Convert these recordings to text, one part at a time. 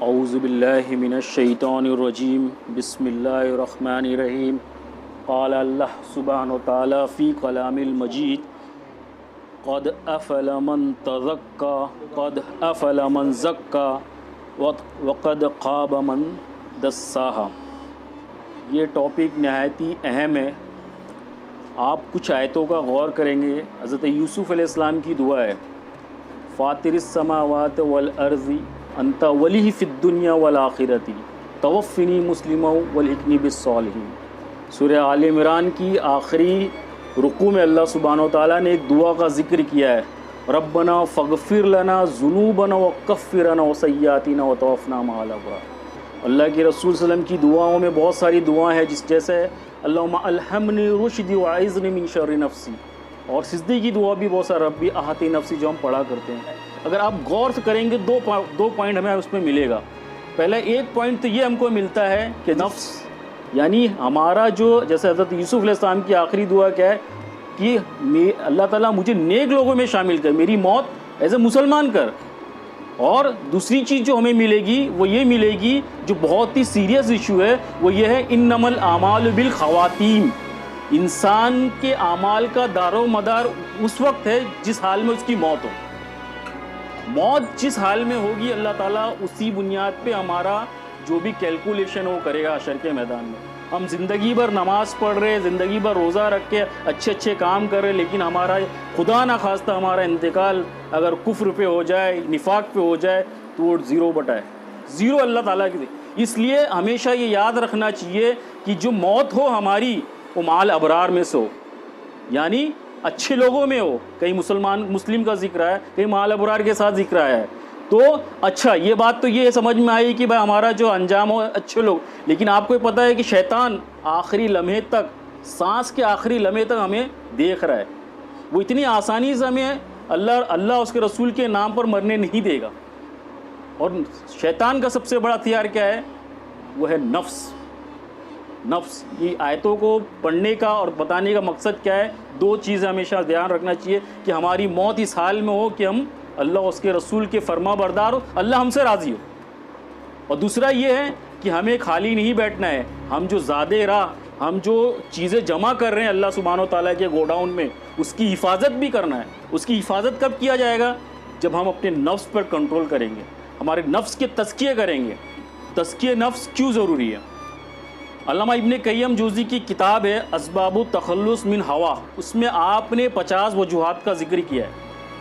اعوذ باللہ من الشیطان الرجیم بسم اللہ الرحمن الرحیم قال اللہ سبحانہ وتعالی فی کلام المجید قد افل من تزکا قد افل من زکا وقد خاب من دساہا۔ یہ ٹاپک نہایت ہی اہم ہے۔ آپ کچھ آیتوں کا غور کریں گے۔ حضرت یوسف علیہ السلام کی دعا ہے فاطر السماوات والارض انت ولی فی الدنیا والآخرۃ توفنی مسلما والحقنی بالصالحین۔ سورہ آل عمران کی آخری رکوع میں اللہ سبحانہ وتعالیٰ نے ایک دعا کا ذکر کیا ہے، ربنا فاغفر لنا ذنوبنا وکفر عنا سیئاتنا وتوفنا مع الابرار۔ اللہ کے رسول صلی اللہ علیہ وسلم کی دعاؤں میں بہت ساری دعائیں ہیں، جیسے اللہم الہمنی رشدی وعذنی من شر نفسی، اور سجدے کی دعا بھی بہت سارا ربی احاطی نفسی جو ہم پڑھا کرتے ہیں۔ اگر آپ غور سے کریں گے دو پوائنٹ ہمیں اس میں ملے گا۔ پہلا ایک پوائنٹ تو یہ ہم کو ملتا ہے کہ نفس یعنی ہمارا جو، جیسے حضرت یوسف علیہ السلام کی آخری دعا کیا ہے کہ اللہ تعالیٰ مجھے نیک لوگوں میں شامل کر، میری موت ایز اے مسلمان کر۔ اور دوسری چیز جو ہمیں ملے گی وہ یہ ملے گی، جو بہت ہی سیریس ایشو ہے، وہ یہ ہے انما الاعمال بالخواتیم۔ انسان کے اعمال کا دار و مدار اس وقت ہے جس حال میں اس کی موت ہو۔ موت جس حال میں ہوگی اللہ تعالیٰ اسی بنیاد پہ ہمارا جو بھی کیلکولیشن وہ کرے گا حشر کے میدان میں۔ ہم زندگی بھر نماز پڑھ رہے، زندگی بھر روزہ رکھ کے اچھے کام کر رہے، لیکن ہمارا خدا نخواستہ ہمارا انتقال اگر کفر پہ ہو جائے، نفاق پہ ہو جائے، تو وہ زیرو بٹا ہے، زیرو اللہ تعالیٰ کی۔ اس لیے ہمیشہ یہ یاد رکھنا چاہیے کہ جو موت ہو ہماری وہ مال ابرار میں سے ہو، یعنی اچھے لوگوں میں ہو۔ کہیں مسلم کا ذکر ہے، کہیں مال ابرار کے ساتھ ذکر آیا ہے، تو اچھا یہ بات تو یہ سمجھ میں آئی کہ بھائی ہمارا جو انجام ہو اچھے لوگ، لیکن آپ کو پتہ ہے کہ شیطان آخری لمحے تک، سانس کے آخری لمحے تک ہمیں دیکھ رہا ہے۔ وہ اتنی آسانی سے ہمیں اللہ اس کے رسول کے نام پر مرنے نہیں دے گا۔ اور شیطان کا سب سے بڑا ہتھیار کیا ہے؟ وہ ہے نفس۔ یہ آیتوں کو پڑھنے کا اور بتانے کا مقصد کیا ہے؟ دو چیزیں ہمیشہ دھیان رکھنا چاہیے کہ ہماری موت اس حال میں ہو کہ ہم اللہ اس کے رسول کے فرما بردار ہو، اللہ ہم سے راضی ہو۔ اور دوسرا یہ ہے کہ ہمیں خالی نہیں بیٹھنا ہے، ہم جو زادے راہ، ہم جو چیزیں جمع کر رہے ہیں اللہ سبحانہ و تعالیٰ کے گوڈاؤن میں، اس کی حفاظت بھی کرنا ہے۔ اس کی حفاظت کب کیا جائے گا؟ جب ہم اپنے نفس پر کنٹرول کریں گے، ہمارے نفس کے تزکیے کریں گے۔ تزکیے نفس کیوں ضروری ہے؟ علامہ ابن قیم جوزی کی کتاب ہے اسباب التخلص من ہوا، اس میں آپ نے 50 وجوہات کا ذکر کیا ہے۔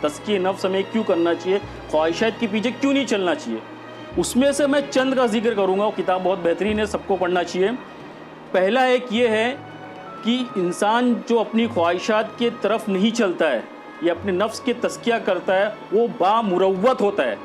تزکیہ نفس ہمیں کیوں کرنا چاہیے، خواہشات کے پیچھے کیوں نہیں چلنا چاہیے، اس میں سے میں چند کا ذکر کروں گا۔ وہ کتاب بہت بہترین ہے، سب کو پڑھنا چاہیے۔ پہلا ایک یہ ہے کہ انسان جو اپنی خواہشات کے طرف نہیں چلتا ہے یا اپنے نفس کے تزکیہ کرتا ہے، وہ بامروت ہوتا ہے۔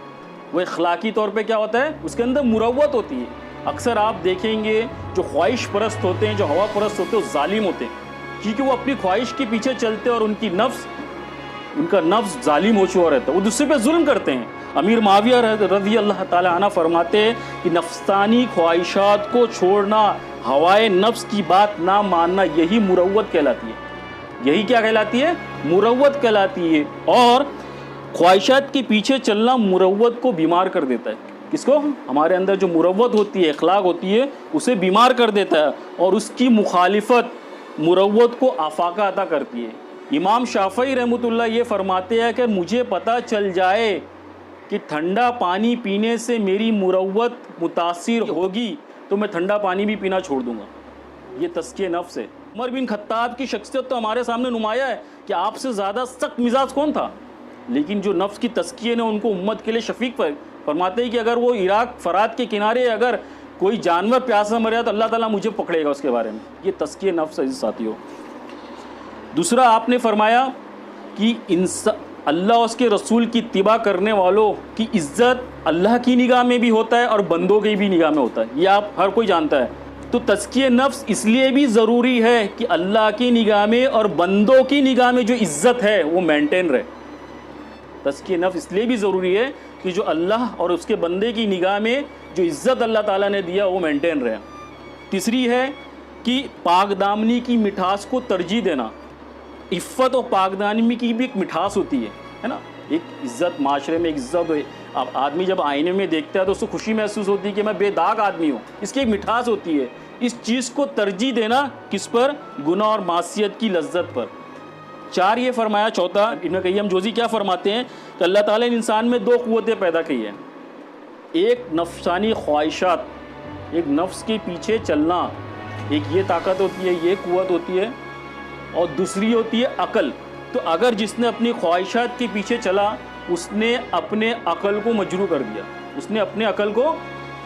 وہ اخلاقی طور پہ کیا ہوتا ہے؟ اس کے اندر مروت ہوتی ہے۔ اکثر آپ دیکھیں گے جو خواہش پرست ہوتے ہیں، جو ہوا پرست ہوتے ہیں، وہ ظالم ہوتے ہیں، کیونکہ وہ اپنی خواہش کے پیچھے چلتے ہیں اور ان کا نفس ظالم ہو چکا رہتا ہے، وہ دوسرے پہ ظلم کرتے ہیں۔ امیر معاویہ رضی اللہ تعالیٰ عنہ فرماتے ہیں کہ نفسانی خواہشات کو چھوڑنا، ہوائے نفس کی بات نہ ماننا، یہی مروت کہلاتی ہے۔ یہی کیا کہلاتی ہے؟ مروت کہلاتی ہے۔ اور خواہشات کے پیچھے چلنا مروت کو بیمار کر دیتا ہے۔ کس کو؟ ہمارے اندر جو مروت ہوتی ہے، اخلاق ہوتی ہے، اسے بیمار کر دیتا ہے، اور اس کی مخالفت مروت کو آفاقہ عطا کرتی ہے۔ امام شافعی رحمۃ اللہ یہ فرماتے ہیں کہ مجھے پتہ چل جائے کہ ٹھنڈا پانی پینے سے میری مروت متاثر ہوگی تو میں ٹھنڈا پانی بھی پینا چھوڑ دوں گا۔ یہ تزکیہ نفس ہے۔ عمر بن خطاب کی شخصیت تو ہمارے سامنے نمایاں ہے کہ آپ سے زیادہ سخت مزاج کون تھا، لیکن جو نفس کی تزکیے نے ان کو امت کے لیے شفیق فرماتے ہیں کہ اگر وہ عراق فرات کے کنارے اگر کوئی جانور پیاسا مریا تو اللہ تعالیٰ مجھے پکڑے گا اس کے بارے میں۔ یہ تزکیہ نفس ہے ساتھیوں۔ دوسرا آپ نے فرمایا کہ اللہ اس کے رسول کی اتباع کرنے والوں کی عزت اللہ کی نگاہ میں بھی ہوتا ہے اور بندوں کی بھی نگاہ میں ہوتا ہے، یہ آپ ہر کوئی جانتا ہے۔ تو تزکیہ نفس اس لیے بھی ضروری ہے کہ اللہ کی نگاہ میں اور بندوں کی نگاہ میں جو عزت ہے وہ مینٹین رہے۔ تزکیہ نفس اس لیے بھی ضروری ہے کہ جو اللہ اور اس کے بندے کی نگاہ میں جو عزت اللہ تعالیٰ نے دیا وہ مینٹین رہے۔ تیسری ہے کہ پاک دامنی کی مٹھاس کو ترجیح دینا۔ عفت اور پاک دامنی کی بھی ایک مٹھاس ہوتی ہے نا، ایک عزت، معاشرے میں ایک عزت اب آدمی جب آئینے میں دیکھتا ہے تو اس کو خوشی محسوس ہوتی ہے کہ میں بے داغ آدمی ہوں، اس کی ایک مٹھاس ہوتی ہے۔ اس چیز کو ترجیح دینا کس پر؟ گناہ اور معصیت کی لذت پر۔ 4 یہ فرمایا۔ چوتھا ابن قیم جوزی کیا فرماتے ہیں کہ اللہ تعالیٰ نے انسان میں 2 قوتیں پیدا کی ہیں، ایک نفسانی خواہشات، ایک نفس کے پیچھے چلنا، ایک یہ طاقت ہوتی ہے، یہ قوت ہوتی ہے، اور دوسری ہوتی ہے عقل۔ تو اگر جس نے اپنی خواہشات کے پیچھے چلا، اس نے اپنے عقل کو مجروح کر دیا، اس نے اپنے عقل کو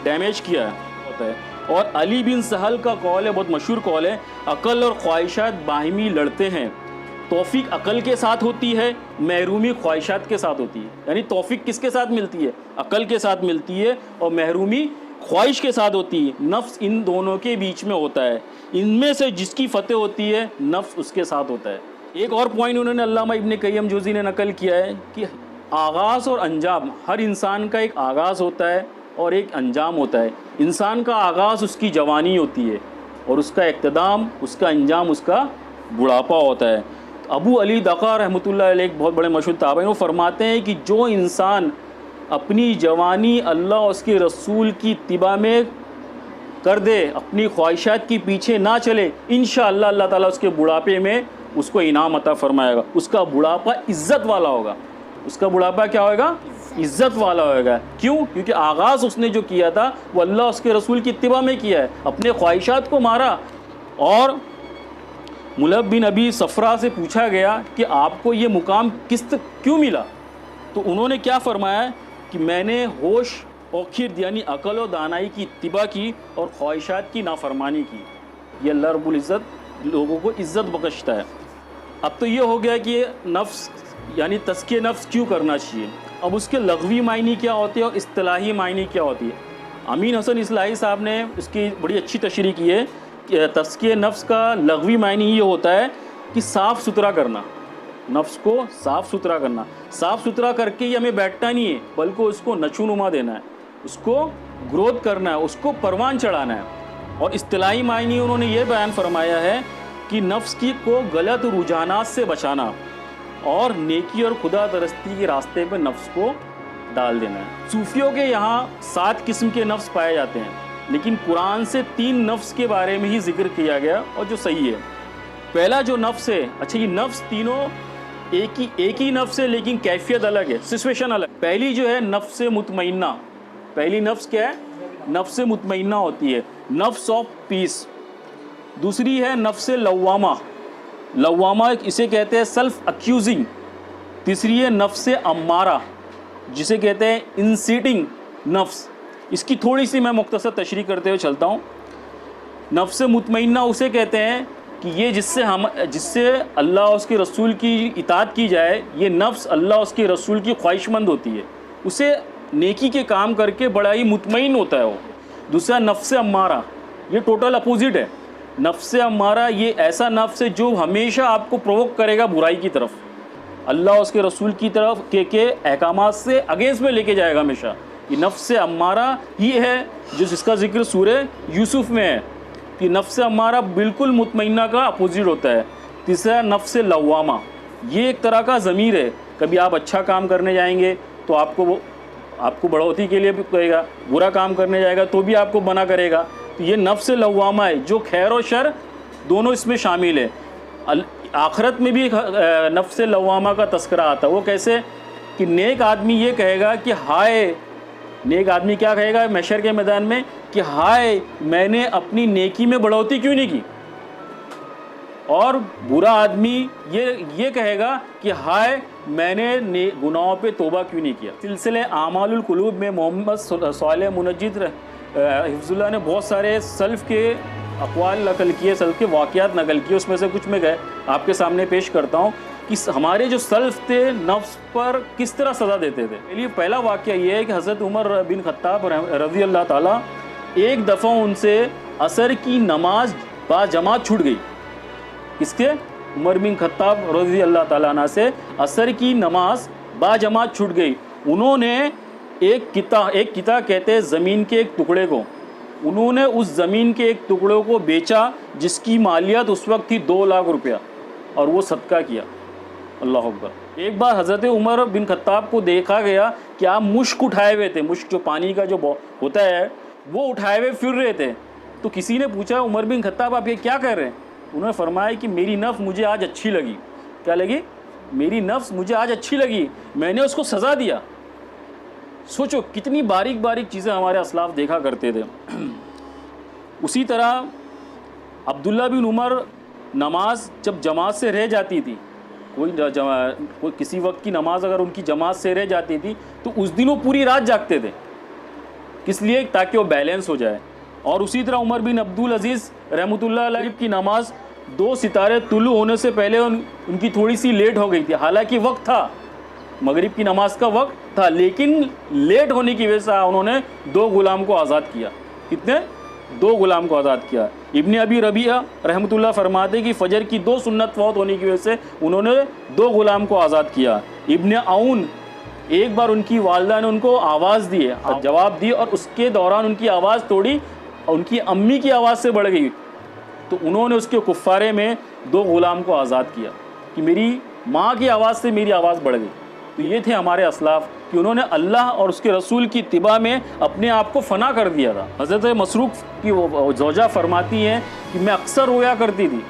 ڈیمیج کیا ہوتا ہے۔ اور علی بن سہل کا قول ہے، بہت مشہور قول ہے، عقل اور خواہشات باہمی لڑتے ہیں، توفیق عقل کے ساتھ ہوتی ہے، محرومی خواہشات کے ساتھ ہوتی ہے۔ یعنی توفیق کس کے ساتھ ملتی ہے؟ عقل کے ساتھ ملتی ہے، اور محرومی خواہش کے ساتھ ہوتی ہے۔ نفس ان دونوں کے بیچ میں ہوتا ہے، ان میں سے جس کی فتح ہوتی ہے نفس اس کے ساتھ ہوتا ہے۔ ایک اور پوائنٹ انہوں نے علامہ ابن قیم جوزی نے نقل کیا ہے کہ آغاز اور انجام، ہر انسان کا ایک آغاز ہوتا ہے اور ایک انجام ہوتا ہے۔ انسان کا آغاز اس کی جوانی ہوتی ہے، اور اس کا اقتدام، اس کا انجام اس کا بڑھاپا ہوتا ہے۔ ابو علی دقا رحمۃ اللہ علیہ ایک بہت بڑے مشہور تابعین، وہ فرماتے ہیں کہ جو انسان اپنی جوانی اللہ اور اس کے رسول کی اتباع میں کر دے، اپنی خواہشات کے پیچھے نہ چلے، انشاءاللہ اللہ تعالیٰ اس کے بڑھاپے میں اس کو انعام عطا فرمائے گا۔ اس کا بڑھاپا عزت والا ہوگا، اس کا بڑھاپا کیا ہوگا؟ عزت والا ہوگا۔ کیوں؟ کیونکہ آغاز اس نے جو کیا تھا وہ اللہ اس کے رسول کی اتباع میں کیا ہے، اپنے خواہشات کو مارا۔ اور ملب بن ابی صفرا سے پوچھا گیا کہ آپ کو یہ مقام کیوں ملا؟ تو انہوں نے کیا فرمایا کہ میں نے ہوش اور خرد یعنی عقل و دانائی کی اتباع کی اور خواہشات کی نافرمانی کی۔ یہ اللہ رب العزت لوگوں کو عزت بخشتا ہے۔ اب تو یہ ہو گیا کہ نفس یعنی تزکیہ نفس کیوں کرنا چاہیے۔ اب اس کے لغوی معنی کیا ہوتے ہیں اور اصطلاحی معنی کیا ہوتی ہے۔ امین حسن اصلاحی صاحب نے اس کی بڑی اچھی تشریح کی ہے کہ تزکیہ نفس کا لغوی معنی یہ ہوتا ہے کہ صاف ستھرا کرنا، نفس کو صاف ستھرا کرنا۔ صاف ستھرا کر کے یہ ہمیں بیٹھنا نہیں ہے، بلکہ اس کو نشو نما دینا ہے، اس کو گروتھ کرنا ہے، اس کو پروان چڑھانا ہے۔ اور اصطلاحی معنی انہوں نے یہ بیان فرمایا ہے کہ نفس کی کو غلط رجحانات سے بچانا اور نیکی اور خدا درستی کے راستے پہ نفس کو ڈال دینا ہے۔ صوفیوں کے یہاں 7 قسم کے نفس پائے جاتے ہیں، لیکن قرآن سے 3 نفس کے بارے میں ہی ذکر کیا گیا اور جو صحیح ہے۔ پہلا جو نفس ہے، اچھا یہ نفس تینوں ایک ہی نفس ہے لیکن کیفیت الگ ہے، سچویشن الگ۔ پہلی جو ہے نفس مطمئنہ، پہلی نفس کیا ہے؟ نفس مطمئنہ ہوتی ہے، نفس آف پیس۔ دوسری ہے نفس لوامہ، لوامہ اسے کہتے ہیں سیلف اکیوزنگ۔ تیسری ہے نفس امارہ، جسے کہتے ہیں انسیٹنگ نفس۔ اس کی تھوڑی سی میں مختصر تشریح کرتے ہوئے چلتا ہوں۔ نفس مطمئنہ اسے کہتے ہیں کہ یہ جس سے اللہ اور اس کے رسول کی اطاعت کی جائے، یہ نفس اللہ اور اس کے رسول کی خواہش مند ہوتی ہے، اسے نیکی کے کام کر کے بڑا ہی مطمئن ہوتا ہے وہ۔ دوسرا نفس امارہ، یہ ٹوٹل اپوزٹ ہے۔ نفس امارہ یہ ایسا نفس ہے جو ہمیشہ آپ کو پرووک کرے گا برائی کی طرف، اللہ اور اس کے رسول کی طرف کے احکامات سے اگینسٹ میں لے کے جائے گا ہمیشہ۔ یہ نفس امارہ ہی ہے جس کا ذکر سورہ یوسف میں ہے کہ نفس امارہ بالکل مطمئنہ کا اپوزٹ ہوتا ہے۔ تیسرا نفس لوامہ، یہ ایک طرح کا ضمیر ہے، کبھی آپ اچھا کام کرنے جائیں گے تو آپ کو بڑھوتی کے لیے بھی کہے گا، برا کام کرنے جائے گا تو بھی آپ کو منع کرے گا۔ تو یہ نفس لوامہ ہے جو خیر و شر دونوں اس میں شامل ہے۔ آخرت میں بھی نفس لوامہ کا تذکرہ آتا ہے۔ وہ کیسے کہ نیک آدمی یہ کہے گا کہ ہائے، نیک آدمی کیا کہے گا محشر کے میدان میں کہ ہائے میں نے اپنی نیکی میں بڑھوتی کیوں نہیں کی، اور برا آدمی یہ کہے گا کہ ہائے میں نے گناہوں پہ توبہ کیوں نہیں کیا۔ سلسلہ اعمال القلوب میں محمد صالح منجد حفظ اللہ نے بہت سارے سلف کے اقوال نقل کیے، سلف کے واقعات نقل کیے، اس میں سے کچھ میں آپ کے سامنے پیش کرتا ہوں کہ ہمارے جو سلف تھے نفس پر کس طرح سزا دیتے تھے۔ پہلا واقعہ یہ ہے کہ حضرت عمر بن خطاب رضی اللہ تعالیٰ ایک دفعہ ان سے عصر کی نماز با جماعت چھوٹ گئی۔ کس کے؟ عمر بن خطاب رضی اللہ تعالیٰ عنہ سے عصر کی نماز با جماعت چھوٹ گئی۔ انہوں نے ایک کتا کہتے ہیں زمین کے ایک ٹکڑے کو، انہوں نے اس زمین کے ایک ٹکڑے کو بیچا جس کی مالیت اس وقت تھی 2 لاکھ روپیہ، اور وہ صدقہ کیا۔ اللہ اکبر. ایک بار حضرت عمر بن خطاب کو دیکھا گیا کہ آپ مشک اٹھائے ہوئے تھے, مشک جو پانی کا جو ہوتا ہے وہ اٹھائے ہوئے پھر رہے تھے. تو کسی نے پوچھا عمر بن خطاب آپ یہ کیا کر رہے ہیں؟ انہوں نے فرمایا کہ میری نفس مجھے آج اچھی لگی. کیا لگی؟ میری نفس مجھے آج اچھی لگی, میں نے اس کو سزا دیا. سوچو کتنی باریک باریک چیزیں ہمارے اسلاف دیکھا کرتے تھے. اسی طرح عبداللہ بن عمر نماز جب جماعت سے رہ جاتی تھی, کوئی کسی وقت کی نماز اگر ان کی جماعت سے رہ جاتی تھی تو اس دن وہ پوری رات جاگتے تھے. کس لیے؟ تاکہ وہ بیلنس ہو جائے. اور اسی طرح عمر بن عبدالعزیز رحمۃ اللہ علیہ کی نماز 2 ستارے طلوع ہونے سے پہلے ان کی تھوڑی سی لیٹ ہو گئی تھی. حالانکہ وقت تھا, مغرب کی نماز کا وقت تھا, لیکن لیٹ ہونے کی وجہ سے انہوں نے 2 غلام کو آزاد کیا. کتنے؟ 2 غلام کو آزاد کیا. ابن ابی ربیعہ رحمۃ اللہ فرماتے کہ فجر کی 2 سنت فوت ہونے کی وجہ سے انہوں نے 2 غلام کو آزاد کیا. ابن عون ایک بار ان کی والدہ نے ان کو آواز دی, جواب دی, اور اس کے دوران ان کی آواز توڑی, ان کی امی کی آواز سے بڑھ گئی, تو انہوں نے اس کے کفارے میں 2 غلام کو آزاد کیا کہ میری ماں کی آواز سے میری آواز بڑھ گئی. تو یہ تھے ہمارے اسلاف کہ انہوں نے اللہ اور اس کے رسول کی اتباع میں اپنے آپ کو فنا کر دیا تھا. حضرت مسروق کی زوجہ فرماتی ہیں کہ میں اکثر رویا کرتی تھی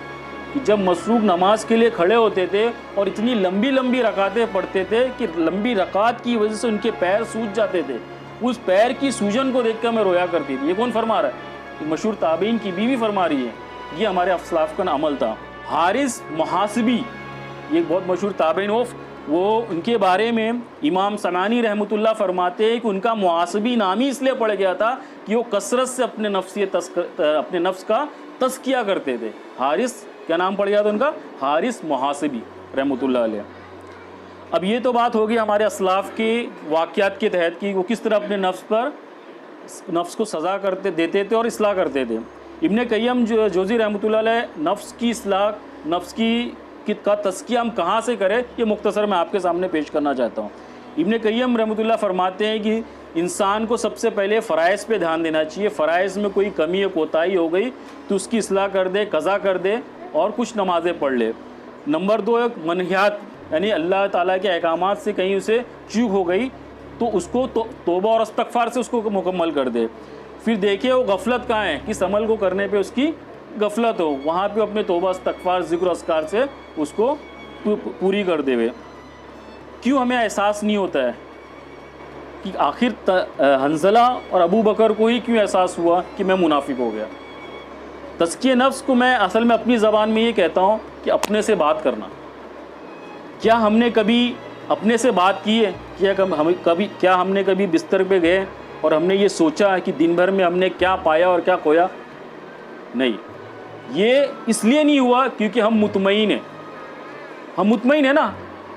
کہ جب مسروق نماز کے لیے کھڑے ہوتے تھے اور اتنی لمبی لمبی رکعتیں پڑھتے تھے کہ لمبی رکعت کی وجہ سے ان کے پیر سوج جاتے تھے. اس پیر کی سوجن کو دیکھ کر میں رویا کرتی تھی. یہ کون فرما رہا ہے؟ یہ مشہور تابعین کی بیوی فرما رہی ہے. یہ ہمارے اسلاف کا عمل تھا. حارث محاسبی یہ ایک بہت مشہور تابعین, وہ ان کے بارے میں امام سمعانی رحمۃ اللہ فرماتے ہیں کہ ان کا محاسبی نام ہی اس لیے پڑ گیا تھا کہ وہ کثرت سے اپنے نفس کا تزکیہ کرتے تھے. حارث کیا نام پڑ گیا تھا ان کا؟ حارث محاسبی رحمۃ اللہ علیہ. اب یہ تو بات ہوگی ہمارے اسلاف کے واقعات کے تحت کہ وہ کس طرح اپنے نفس کو سزا دیتے تھے اور اصلاح کرتے تھے. ابن قیم جوزی رحمۃ اللہ علیہ نفس کی اصلاح, نفس کا تزکیہ ہم کہاں سے کریں, یہ مختصر میں آپ کے سامنے پیش کرنا چاہتا ہوں. ابن قیم رحمۃ اللہ فرماتے ہیں کہ انسان کو سب سے پہلے فرائض پہ دھیان دینا چاہیے. فرائض میں کوئی کمی یا کوتاہی ہو گئی تو اس کی اصلاح کر دے, قضا کر دے اور کچھ نمازیں پڑھ لے. نمبر 2 ایک منہیات, یعنی اللہ تعالیٰ کے احکامات سے کہیں اسے چوک ہو گئی تو اس کو توبہ اور استغفار سے اس کو مکمل کر دے. پھر دیکھے وہ غفلت کہاں ہے, کس عمل کو کرنے پہ اس کی غفلت ہو, وہاں پہ اپنے توبہ استغفار ذکر و اذکار سے اس کو پوری کر دے ہوئے. کیوں ہمیں احساس نہیں ہوتا ہے کہ آخر حنظلہ اور ابو بکر کو ہی کیوں احساس ہوا کہ میں منافق ہو گیا؟ تزکیہ نفس کو میں اصل میں اپنی زبان میں یہ کہتا ہوں کہ اپنے سے بات کرنا. کیا ہم نے کبھی اپنے سے بات کی ہے؟ کیا ہم نے کبھی بستر پہ گئے اور ہم نے یہ سوچا کہ دن بھر میں ہم نے کیا پایا اور کیا کھویا؟ نہیں. یہ اس لیے نہیں ہوا کیونکہ ہم مطمئن ہیں. ہم مطمئن ہیں نا,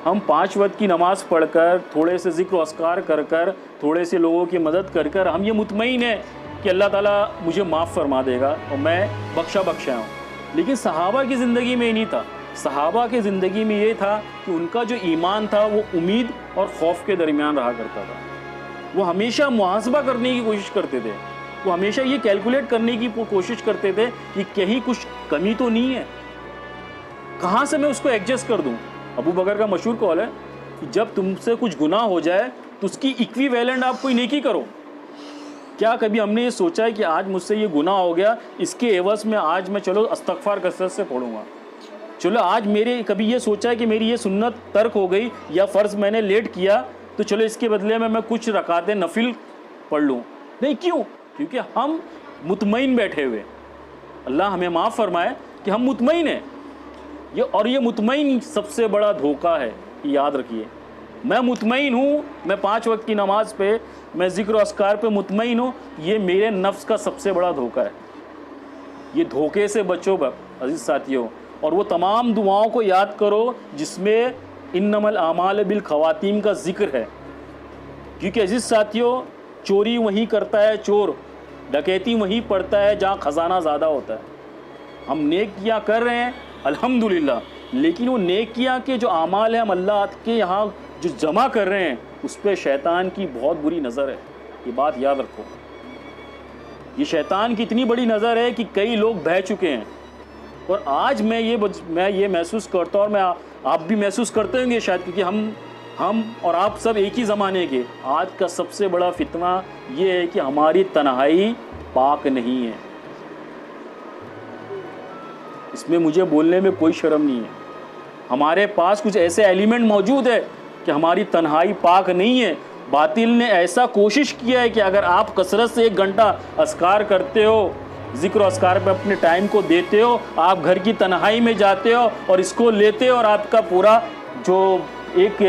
ہم 5 وقت کی نماز پڑھ کر, تھوڑے سے ذکر و اذکار کر کر, تھوڑے سے لوگوں کی مدد کر کر ہم یہ مطمئن ہیں کہ اللہ تعالیٰ مجھے معاف فرما دے گا اور میں بخشا ہوں. لیکن صحابہ کی زندگی میں یہ نہیں تھا. صحابہ کی زندگی میں یہ تھا کہ ان کا جو ایمان تھا وہ امید اور خوف کے درمیان رہا کرتا تھا. وہ ہمیشہ محاسبہ کرنے کی کوشش کرتے تھے, وہ ہمیشہ یہ کیلکولیٹ کرنے کی کوشش کرتے تھے کہ کہیں کچھ کمی تو نہیں ہے, کہاں سے میں اس کو ایڈجسٹ کر دوں. ابو بکر کا مشہور قول ہے کہ جب تم سے کچھ گناہ ہو جائے تو اس کی ایکویویلنٹ آپ کوئی نیکی کرو. کیا کبھی ہم نے یہ سوچا ہے کہ آج مجھ سے یہ گناہ ہو گیا, اس کے عوض میں آج میں چلو استغفار کثرت سے پڑھوں گا, چلو آج کبھی یہ سوچا ہے کہ میری یہ سنت ترک ہو گئی یا فرض میں نے لیٹ کیا تو چلو اس کے بدلے میں کچھ رکعتیں نفل پڑھ لوں. نہیں, کیوں؟ کیونکہ ہم مطمئن بیٹھے ہوئے. اللہ ہمیں معاف فرمائے کہ ہم مطمئن ہیں. اور یہ مطمئن سب سے بڑا دھوکہ ہے, یاد رکھیے. میں مطمئن ہوں, میں 5 وقت کی نماز پہ, میں ذکر و اذکار پہ مطمئن ہوں, یہ میرے نفس کا سب سے بڑا دھوکہ ہے. یہ دھوکے سے بچو عزیز ساتھیوں, اور وہ تمام دعاؤں کو یاد کرو جس میں انما الاعمال بالخواتیم کا ذکر ہے. کیونکہ عزیز ساتھیوں, چوری وہیں کرتا ہے چور, ڈکیتی وہیں پڑتا ہے جہاں خزانہ زیادہ ہوتا ہے. ہم نیکیاں کر رہے ہیں الحمدللہ, لیکن وہ نیکیاں کے جو اعمال ہیں ہم اللہ کے یہاں جو جمع کر رہے ہیں اس پہ شیطان کی بہت بری نظر ہے. یہ بات یاد رکھو. یہ شیطان کی اتنی بڑی نظر ہے کہ کئی لوگ بہہ چکے ہیں. اور آج میں یہ محسوس کرتا ہوں، اور آپ بھی محسوس کرتے ہوں گے شاید، کیونکہ ہم اور آپ سب ایک ہی زمانے کے. آج کا سب سے بڑا فتنہ یہ ہے کہ ہماری تنہائی پاک نہیں ہے. اس میں مجھے بولنے میں کوئی شرم نہیں ہے. ہمارے پاس کچھ ایسے ایلیمنٹ موجود ہے کہ ہماری تنہائی پاک نہیں ہے. باطل نے ایسا کوشش کیا ہے کہ اگر آپ کثرت سے 1 گھنٹہ اذکار کرتے ہو، ذکر و اذکار پہ اپنے ٹائم کو دیتے ہو، آپ گھر کی تنہائی میں جاتے ہو اور اس کو لیتے ہو، اور آپ کا پورا جو ایک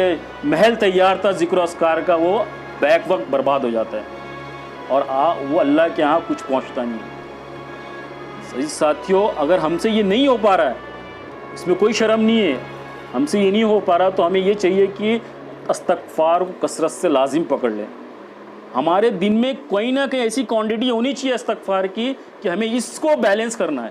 محل تیار تھا ذکر و اذکار کا، وہ بیک وقت برباد ہو جاتا ہے، اور وہ اللہ کے ہاں کچھ پہنچتا نہیں ہے. صحیح ساتھیوں، اگر ہم سے یہ نہیں ہو پا رہا ہے، اس میں کوئی شرم نہیں ہے، ہم سے یہ نہیں ہو پا رہا، تو ہمیں یہ چاہیے کہ استغفار کو کثرت سے لازم پکڑ لیں. ہمارے دن میں کوئی نہ کوئی ایسی کوانٹٹی ہونی چاہیے استغفار کی کہ ہمیں اس کو بیلنس کرنا ہے.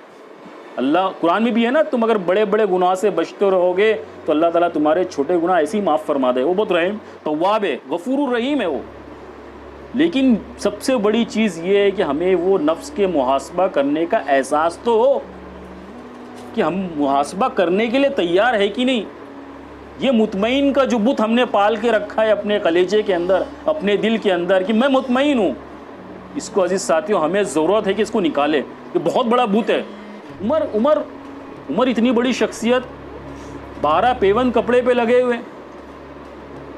اللہ قرآن میں بھی ہے نا، تم اگر بڑے بڑے گناہ سے بچتے رہو گے تو اللہ تعالیٰ تمہارے چھوٹے گناہ ایسے ہی معاف فرما دے. وہ بہت رحیم تواب ہے، غفور الرحیم ہے وہ. لیکن سب سے بڑی چیز یہ ہے کہ ہمیں وہ نفس کے محاسبہ کرنے کا احساس تو ہو کہ ہم محاسبہ کرنے کے لیے تیار ہے کہ نہیں. یہ مطمئن کا جو بت ہم نے پال کے رکھا ہے اپنے کلیجے کے اندر، اپنے دل کے اندر، کہ میں مطمئن ہوں، اس کو عزیز ساتھیوں ہمیں ضرورت ہے کہ اس کو نکالے. یہ بہت بڑا بت ہے. عمر اتنی بڑی شخصیت، 12 پیوند کپڑے پہ لگے ہوئے،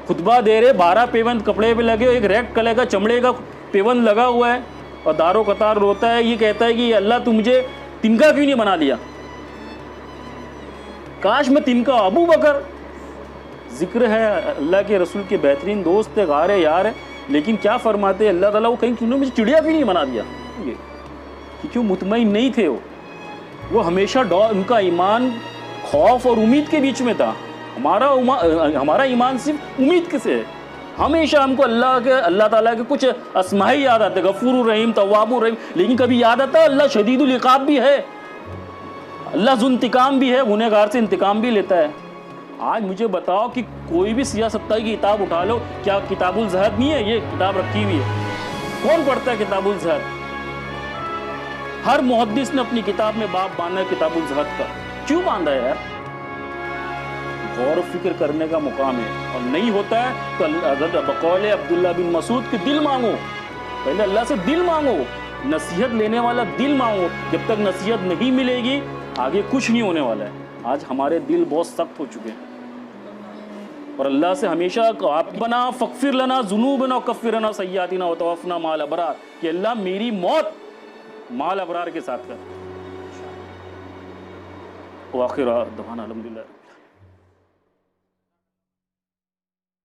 خطبہ دے رہے، 12 پیوند کپڑے پہ لگے ہوئے، ایک ریڈ کلر کا چمڑے کا پیوند لگا ہوا ہے، اور دارو قطار روتا ہے. یہ کہتا ہے کہ اللہ تو مجھے تنکا کیوں نہیں بنا دیا، کاش میں تنکا. ابو بکر، ذکر ہے اللہ کے رسول کے بہترین دوست تھے، غار یار ہے، لیکن کیا فرماتے ہیں اللہ تعالیٰ، وہ کہیں کیوں مجھے چڑیا بھی نہیں بنا دیا. کیوں مطمئن نہیں تھے وہ ہمیشہ ان کا ایمان خوف اور امید کے بیچ میں تھا. ہمارا ایمان صرف امید سے ہے. ہمیشہ ہم کو اللہ تعالیٰ کے کچھ اسماء ہی یاد آتے، غفور الرحیم، تواب الرحیم، لیکن کبھی یاد آتا ہے اللہ شدید العقاب بھی ہے، اللہ ذو انتقام بھی ہے، گنہگار سے انتقام بھی لیتا ہے. آج مجھے بتاؤ کہ کوئی بھی سیاست کی کتاب اٹھا لو، کیا کتاب الزہد نہیں ہے؟ یہ کتاب رکھی ہوئی ہے، کون پڑھتا ہے کتاب الزہد؟ ہر محدث نے اپنی کتاب میں باب باندھا ہے کتاب الزہد کا. کیوں باندھا ہے یار؟ غور و فکر کرنے کا مقام ہے. اور نہیں ہوتا ہے تو حضرت بقول عبداللہ بن مسعود کہ دل مانگو، پہلے اللہ سے دل مانگو، نصیحت لینے والا دل مانگو. جب تک نصیحت نہیں ملے گی آگے کچھ نہیں ہونے والا ہے. آج ہمارے دل بہت سخت ہو چکے ہیں، اور اللہ سے ہمیشہ ربنا فاغفر لنا ذنوبنا وکفر عنا سیئاتنا وتوفنا مع الابرار، کہ اللہ میری موت مع الابرار کے ساتھ کر. وآخر دعوانا الحمدللہ.